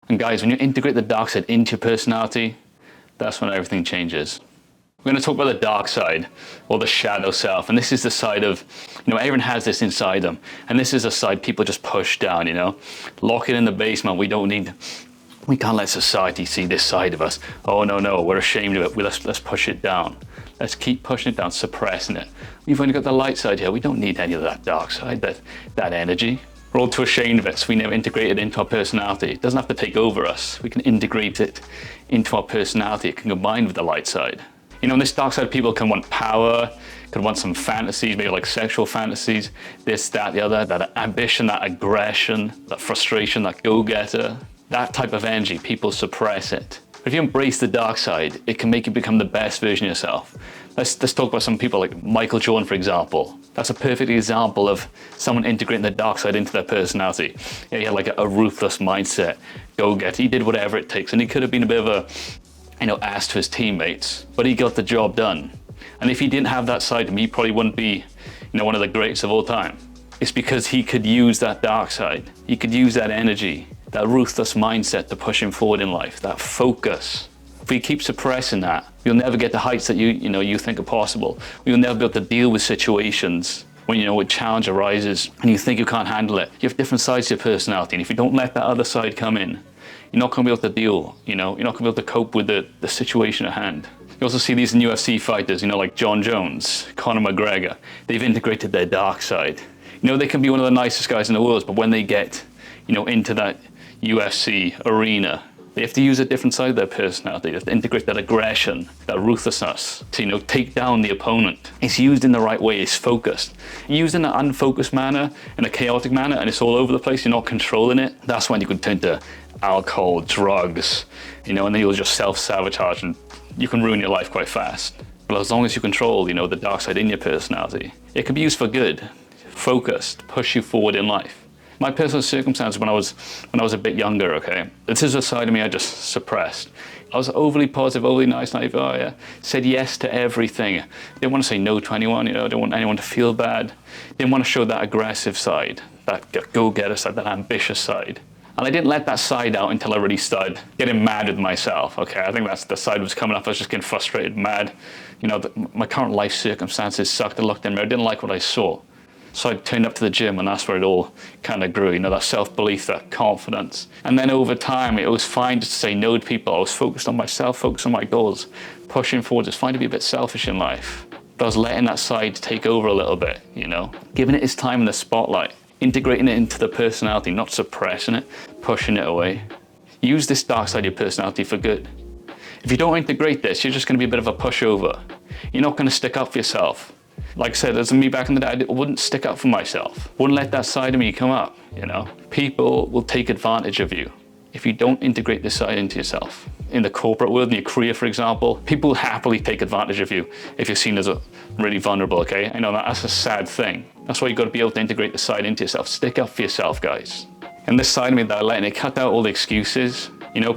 And guys, when you integrate the dark side into your personality, that's when everything changes. We're going to talk about the dark side, or the shadow self. And this is the side of, everyone has this inside them. And this is a side people just push down, Lock it in the basement. We can't let society see this side of us. Oh, no, we're ashamed of it. Let's push it down. Let's keep pushing it down, suppressing it. We've only got the light side here. We don't need any of that dark side, that energy. We're all too ashamed of it, so we never integrate it into our personality. It doesn't have to take over us. We can integrate it into our personality. It can combine with the light side. This dark side, people can want power, can want some fantasies, maybe like sexual fantasies, this, that, the other, that ambition, that aggression, that frustration, that go-getter. That type of energy, people suppress it. But if you embrace the dark side, it can make you become the best version of yourself. Let's talk about some people like Michael Jordan, for example. That's a perfect example of someone integrating the dark side into their personality. He had like a ruthless mindset, go-getter. He did whatever it takes, and he could have been a bit of a, ass to his teammates, but he got the job done. And if he didn't have that side of him, he probably wouldn't be, one of the greatest of all time. It's because he could use that dark side. He could use that energy, that ruthless mindset to push him forward in life, that focus. If we keep suppressing that, you'll never get the heights that you think are possible. You'll never be able to deal with situations when a challenge arises and you think you can't handle it. You have different sides to your personality, and if you don't let that other side come in, you're not going to be able to deal, you're not going to be able to cope with the situation at hand. You also see these in UFC fighters, like John Jones, Conor McGregor. They've integrated their dark side. They can be one of the nicest guys in the world, but when they get, into that UFC arena, they have to use a different side of their personality. They have to integrate that aggression, that ruthlessness to, take down the opponent. It's used in the right way, it's focused. Used in an unfocused manner, in a chaotic manner, and it's all over the place, you're not controlling it, that's when you could turn to alcohol, drugs, and then you'll just self-sabotage and you can ruin your life quite fast. But as long as you control, the dark side in your personality, it can be used for good, focused, push you forward in life. My personal circumstance when I was a bit younger, okay, this is a side of me I just suppressed. I was overly positive, overly nice, naive, said yes to everything. Didn't want to say no to anyone, didn't want anyone to feel bad. Didn't want to show that aggressive side, that go-getter side, that ambitious side. And I didn't let that side out until I really started getting mad with myself, okay? I think that's the side was coming up. I was just getting frustrated, mad. My current life circumstances sucked. I looked in the mirror, I didn't like what I saw. So I turned up to the gym, and that's where it all kind of grew, that self-belief, that confidence. And then over time, it was fine just to say no to people. I was focused on myself, focused on my goals, pushing forward. It's fine to be a bit selfish in life. But I was letting that side take over a little bit, giving it its time in the spotlight, integrating it into the personality, not suppressing it, pushing it away. Use this dark side of your personality for good. If you don't integrate this, you're just going to be a bit of a pushover. You're not going to stick up for yourself. Like I said, as me back in the day, I wouldn't stick up for myself. Wouldn't let that side of me come up, People will take advantage of you if you don't integrate this side into yourself. In the corporate world, in your career, for example, people will happily take advantage of you if you're seen as a really vulnerable, okay? I know that's a sad thing. That's why you've got to be able to integrate the side into yourself. Stick up for yourself, guys. And this side of me that I let it, cut out all the excuses,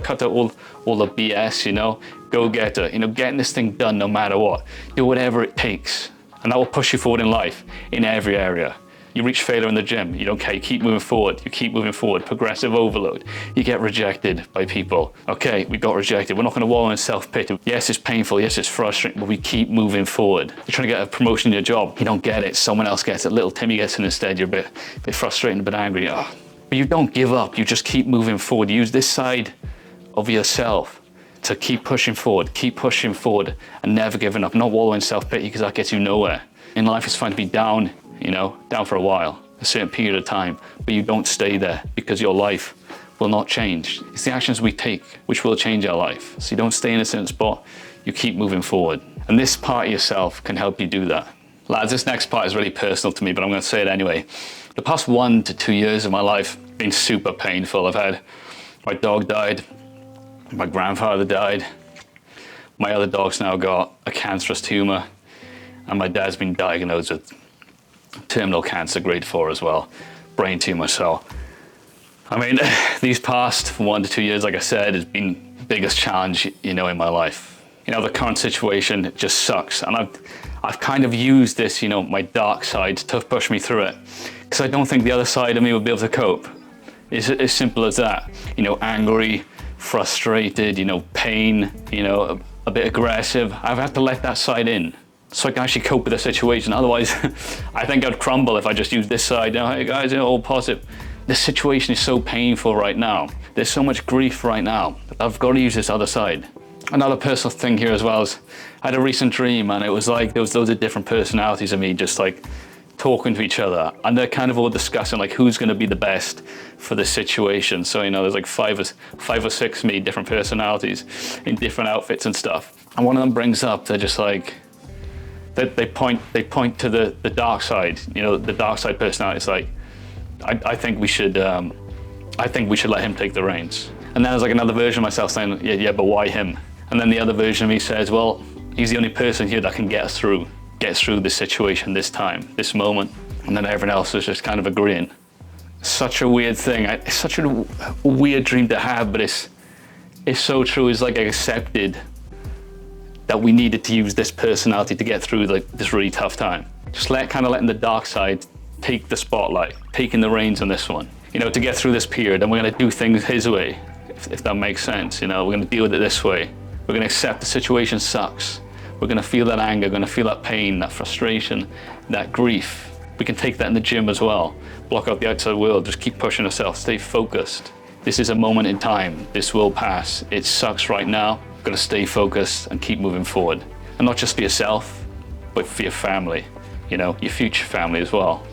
cut out all the BS, go-getter, getting this thing done no matter what. Do whatever it takes. And that will push you forward in life, in every area. You reach failure in the gym, you don't care, you keep moving forward, progressive overload. You get rejected by people. Okay, we got rejected, we're not gonna wallow in self-pity. Yes, it's painful, yes, it's frustrating, but we keep moving forward. You're trying to get a promotion in your job, you don't get it, someone else gets it, little Timmy gets it instead, you're a bit frustrated, a bit angry. But you don't give up, you just keep moving forward. Use this side of yourself to keep pushing forward and never giving up, not wallow in self-pity because that gets you nowhere. In life, it's fine to be down, down for a while, a certain period of time, but you don't stay there because your life will not change. It's the actions we take which will change our life. So you don't stay in a certain spot, you keep moving forward. And this part of yourself can help you do that. Lads, this next part is really personal to me, but I'm gonna say it anyway. The past 1 to 2 years of my life have been super painful. I've had, my dog died, my grandfather died, my other dog's now got a cancerous tumor, and my dad's been diagnosed with terminal cancer, grade 4 as well, brain tumor. So, I mean, these past 1 to 2 years, like I said, has been the biggest challenge, in my life. The current situation just sucks, and I've kind of used this, my dark side to push me through it, because I don't think the other side of me would be able to cope. It's as simple as that. You know, angry, frustrated, you know, pain, you know, a bit aggressive. I've had to let that side in so I can actually cope with the situation. Otherwise, I think I'd crumble if I just used this side. You know, hey guys, you know, all positive. This situation is so painful right now. There's so much grief right now. I've got to use this other side. Another personal thing here as well is I had a recent dream, and it was like there was loads of different personalities of me just like talking to each other, and they're kind of all discussing like who's going to be the best for this situation. So, you know, there's like five or six me, different personalities in different outfits and stuff. And one of them brings up, they're just like, they point to the dark side, you know, the dark side personality. It's like, I think we should let him take the reins. And then there's like another version of myself saying, yeah, but why him? And then the other version of me says, well, he's the only person here that can get us through this situation, this time, this moment. And then everyone else is just kind of agreeing. Such a weird thing. It's such a weird dream to have, but it's so true. It's like I accepted that we needed to use this personality to get through like this really tough time. Just letting the dark side take the spotlight, taking the reins on this one, you know, to get through this period. And we're going to do things his way, if that makes sense. You know, we're going to deal with it this way. We're going to accept the situation sucks. We're going to feel that anger, going to feel that pain, that frustration, that grief. We can take that in the gym as well. Block out the outside world, just keep pushing ourselves, stay focused. This is a moment in time. This will pass. It sucks right now. We've got to stay focused and keep moving forward. And not just for yourself, but for your family, you know, your future family as well.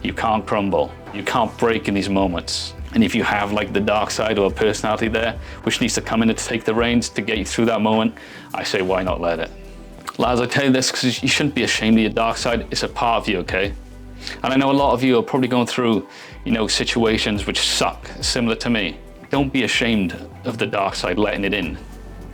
You can't crumble. You can't break in these moments. And if you have like the dark side or a personality there, which needs to come in to take the reins to get you through that moment, I say, why not let it? Lads, I tell you this because you shouldn't be ashamed of your dark side. It's a part of you, okay? And I know a lot of you are probably going through, you know, situations which suck, similar to me. Don't be ashamed of the dark side, letting it in.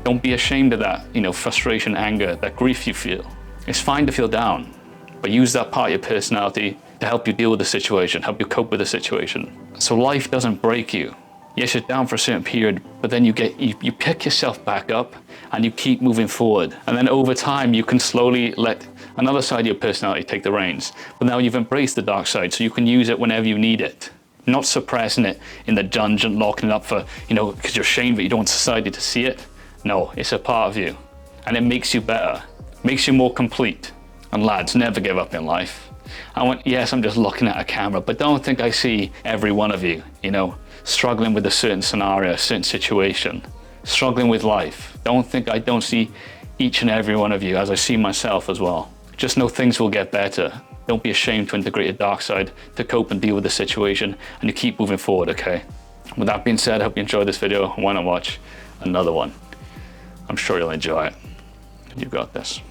Don't be ashamed of that, you know, frustration, anger, that grief you feel. It's fine to feel down, but use that part of your personality to help you deal with the situation, help you cope with the situation. So life doesn't break you. Yes, you're down for a certain period, but then you pick yourself back up and you keep moving forward. And then over time, you can slowly let another side of your personality take the reins. But now you've embraced the dark side, so you can use it whenever you need it. Not suppressing it in the dungeon, locking it up for, you know, because you're ashamed that you don't want society to see it. No, it's a part of you. And it makes you better, makes you more complete. And lads, never give up in life. Yes, I'm just looking at a camera, but don't think I see every one of you, you know, struggling with a certain scenario, a certain situation, struggling with life. Don't think I don't see each and every one of you, as I see myself as well. Just know things will get better. Don't be ashamed to integrate your dark side to cope and deal with the situation, and you keep moving forward, okay? With that being said, I hope you enjoyed this video. Why not watch another one? I'm sure you'll enjoy it. You've got this.